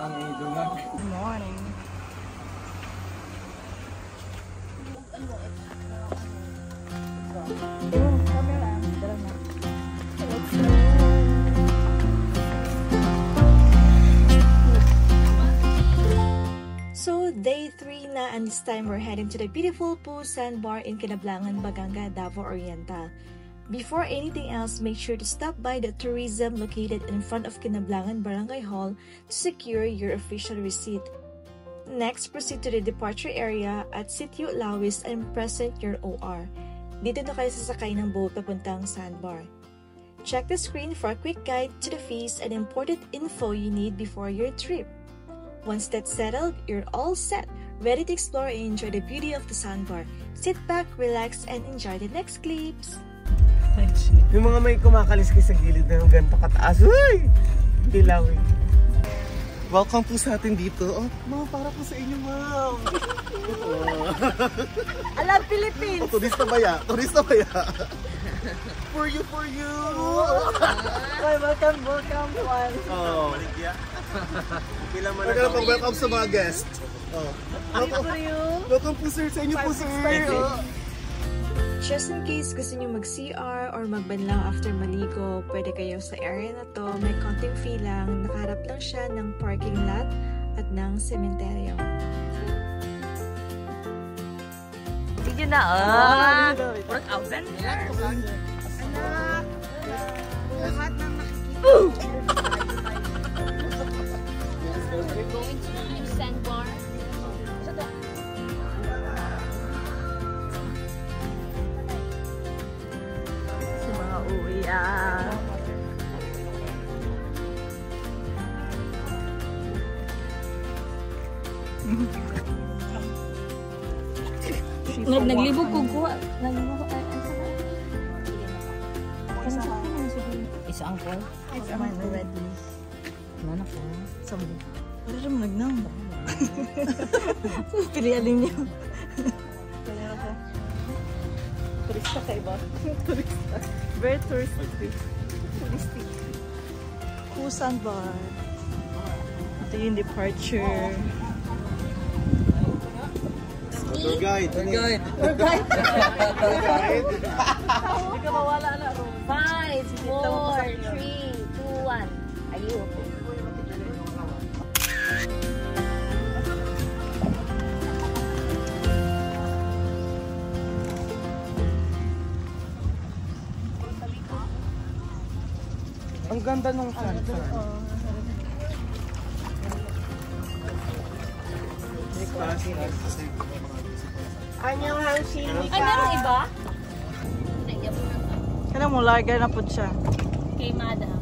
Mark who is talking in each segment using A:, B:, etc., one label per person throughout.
A: Good morning.
B: So, day 3 na, and this time we're heading to the beautiful Poo Sandbar in Kinablangan, Baganga, Davao Oriental. Before anything else, make sure to stop by the tourism located in front of Kinablangan Barangay Hall to secure your official receipt. Next, proceed to the departure area at Sitio Lawis and present your OR. Dito na kayo sasakay ng boat papuntang Sandbar. Check the screen for a quick guide to the fees and important info you need before your trip. Once that's settled, you're all set, ready to explore and enjoy the beauty of the Sandbar. Sit back, relax, and enjoy the next clips.
A: Yung mga may kumakaliskis sa gilid na yung ganito kataas. Uy! Dilaw eh. Welcome po sa atin dito. Oh, mga para po sa inyo, ma'am.
B: Alam, Philippines!
A: Oh, turista ba ya? Turista ba ya? For you, for you!
B: Welcome, welcome, one.
A: Oh. Welcome sa mga guests. Oh. Welcome po sir, sa inyo po sir. Oh.
B: Just in case gusto nyo mag-CR or magbanlaw after maligo, pwede kayo sa area na to. May konting fee lang. Nakaharap lang siya ng parking lot at ng sementeryo.
C: Did you na? Work out then?
B: Anak! Lahat ng nakikita.
C: We're going to Sandbar.
B: Sa mga uwi ah.
C: Naglibog ko kuha. Isa ang call?
B: It's already.
C: Mana po?
B: Sabi. Para rin nagnang ba? Pilihalin niyo. Kaya ako. Turista kayo ba? Turista. Very touristic. Touristic. Poo Sandbar. Ito yung departure.
A: Tour guide.
C: Tour guide.
A: Tour guide.
B: Hindi ka mawala na.
C: 5, 4, 3, 2, 1. Ayun.
A: Ang ganda nung sunset.
B: Anyong hangsin ni
C: Ay, meron iba?
B: Kaya mo larga na po siya.
C: Kay Madam.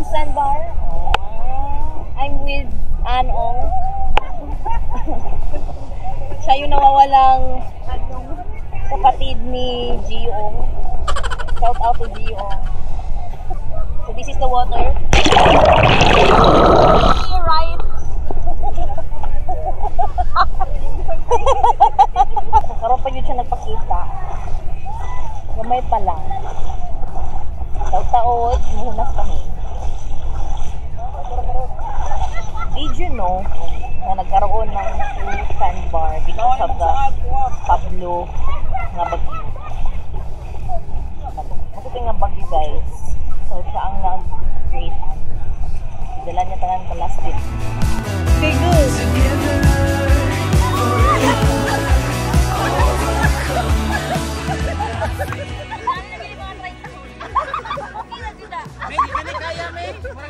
C: Sandbar. I'm with Anong. Siya yung nawawalang kapatid ni Gio. Shout out to Gio. So this is the water. Right. Karoon pa yun siya nagpakita. Gamay pa lang. Taon-taon, muhunas kami. Did you know na nagkaroon ng sandbar because of the Pablo nga bagyo? Matutoy nga bagyo guys. So siya ang nag-create. Dala niya tangan ka last week. Okay, good.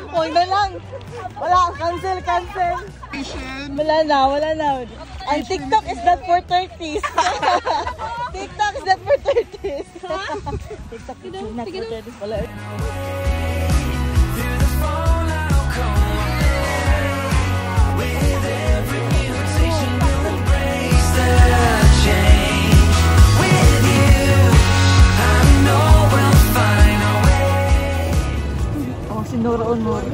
D: Huwag na lang. Wala, cancel. Wala na. Ang TikTok is not for 30s. TikTok is not for 30s. TikTok is not for 30s pala. Sinuro-unor.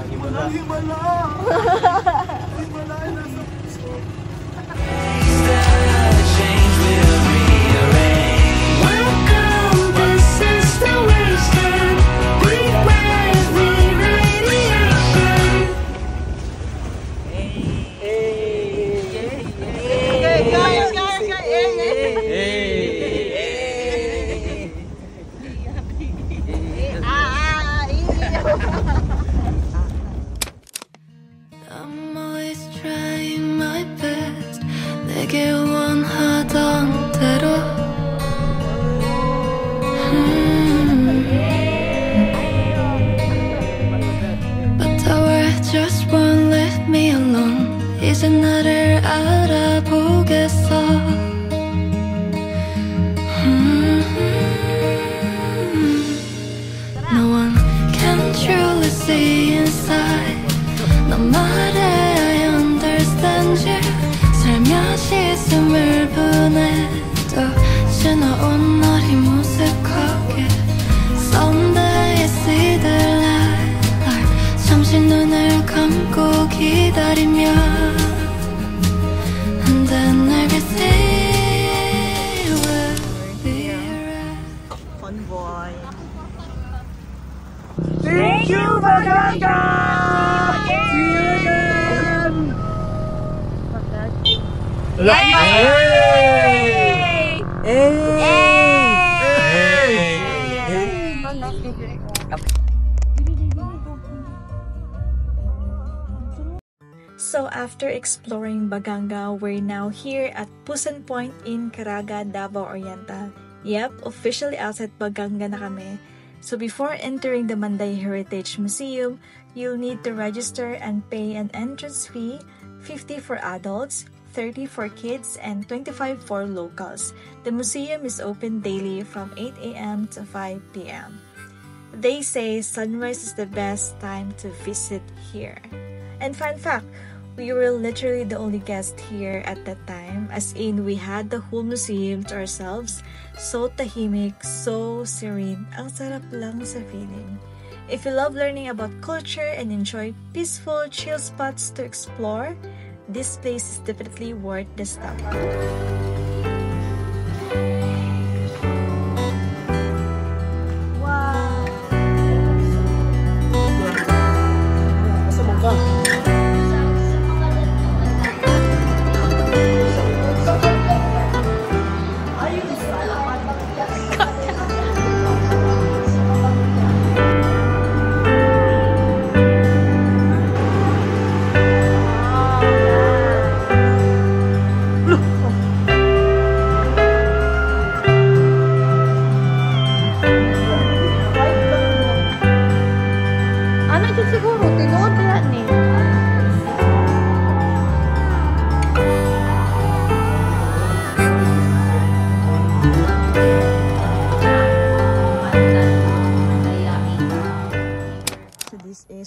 E: I'm always trying my best. 내게 원하던 대로. But the world just won't let me alone. 이제 나를 알아보겠어. No one can truly see inside. 너 말해 I understand you. 살며시 숨을 보내도 지나온 날이 무색하게 Someday I see the light. 잠시 눈을 감고 기다리며 And then everything will be right.
D: Fun boy.
A: Thank you, Baganga! See you again!
B: So after exploring Baganga, we're now here at Pusan Point in Caraga, Davao Oriental. Yep, officially outside Baganga na kami. So before entering the Manday Heritage Museum, you'll need to register and pay an entrance fee, 50 for adults, 30 for kids, and 25 for locals. The museum is open daily from 8 a.m. to 5 p.m. They say sunrise is the best time to visit here. And fun fact, we were literally the only guest here at that time, as in we had the whole museum to ourselves. So tahimik, so serene, ang sarap lang sa feeling. If you love learning about culture and enjoy peaceful, chill spots to explore, this place is definitely worth the stop.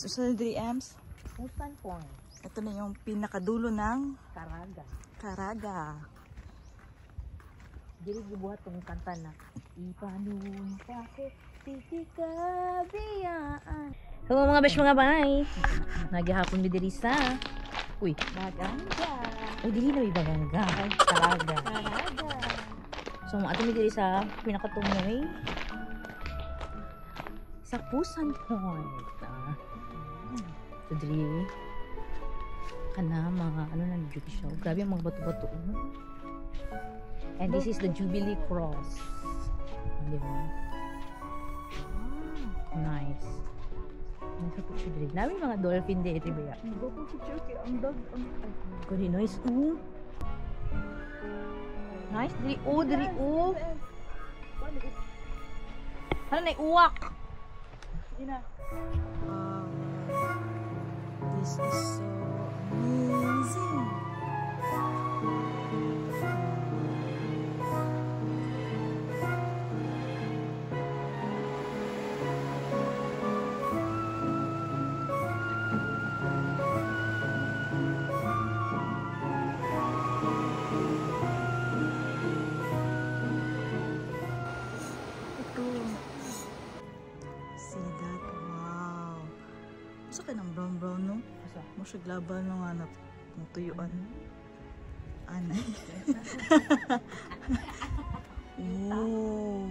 D: Usa na diri Ams.
C: Pusan Point.
D: Ito na yung pinakadulo ng Caraga.
C: Dili gibuhat tong kanta na ipanun pa ko tikikabiyaan. Hello mga besh mga bay. Nagihapon mi diri sa Baganga. Uy, dili na Baganga. Ay, Caraga. So mo ato mi diri sa pinakatumoy sa Pusan Point. So diri kana mga ano na duty show. Grabe ang mga bato-bato. And this is the Jubilee Cross. Diba? Nice. Nasa picture dito. Dami mga dolphin dito ba?
D: Go po picture kay ang dog.
C: Good nice. Nice. Diri o. Ano na uwak?
D: This is so amazing. Ka ng brown no? Mo siya glabal no nga natuyuan. Anay. Oh.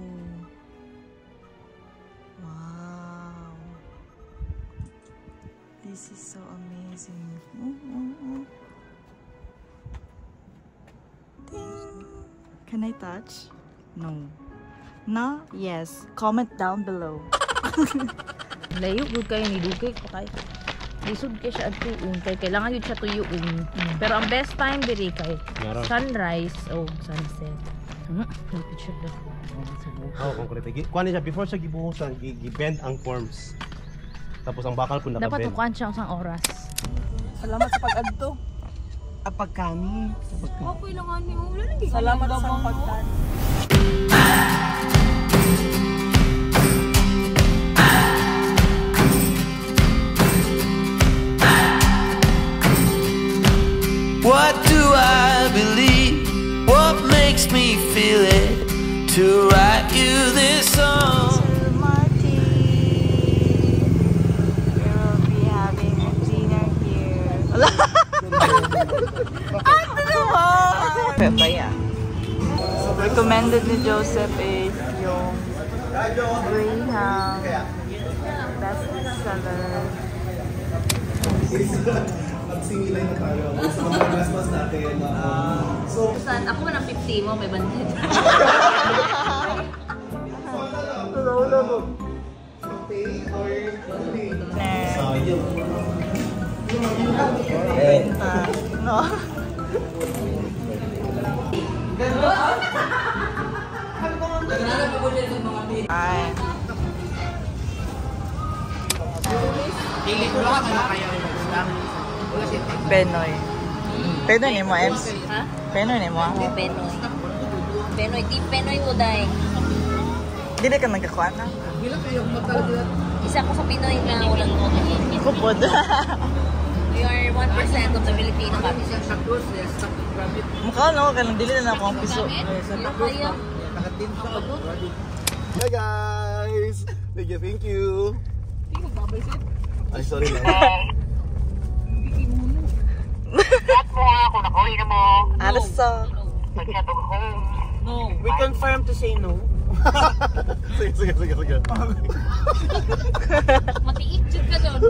D: Wow. This is so amazing. Ding. Can I touch? No. No? Yes. Comment down below.
C: Layo gud kayo ni dugay ko kay. Lisod kay siya adtuon kay kailangan yun siya tuyuon. Pero ang best time diri kay sunrise o sunset. Picture daw.
A: Concrete. Kuan siya before siya gibuhusan, gi-bend ang forms. Tapos ang bakal po naka-bend.
C: Dapat tukuan siya sang oras.
D: Salamat sa pag-adto.
A: Pagkani.
C: Okay lang ani mo.
D: Salamat sa pagkani.
F: What do I believe? What makes me feel it? To write you this song.
D: Sir Martin, we will be having a dinner here. Ano naman? Pepaya. Recommended ni Joseph is yung Graham best seller.
A: Singilay na tayo. Sa mga gastos natin. So,
C: Saan ako man ang 50 mo may bandit.
D: No. Ay. Penoy. Penoy ni mo, Ems?
C: Ha?
D: Penoy ni mo?
C: Oo, Penoy. Penoy, di Penoy ko dahil.
D: Dili ka nagkakuan na?
C: Isa ko sa Pinoy na walang nomination.
D: Kupod.
C: We are 1% of the Filipino population.
D: Mukha no, kanang dili na ako ang piso.
C: Kaya,
A: hi guys! Thank you. Ay, sorry lang.
G: Chat mo nga kung nakauwi na mo.
D: Arso.
G: Mag-chat ako home.
C: no.
A: We confirm to say no. sige.
C: Matiit jud ka doon.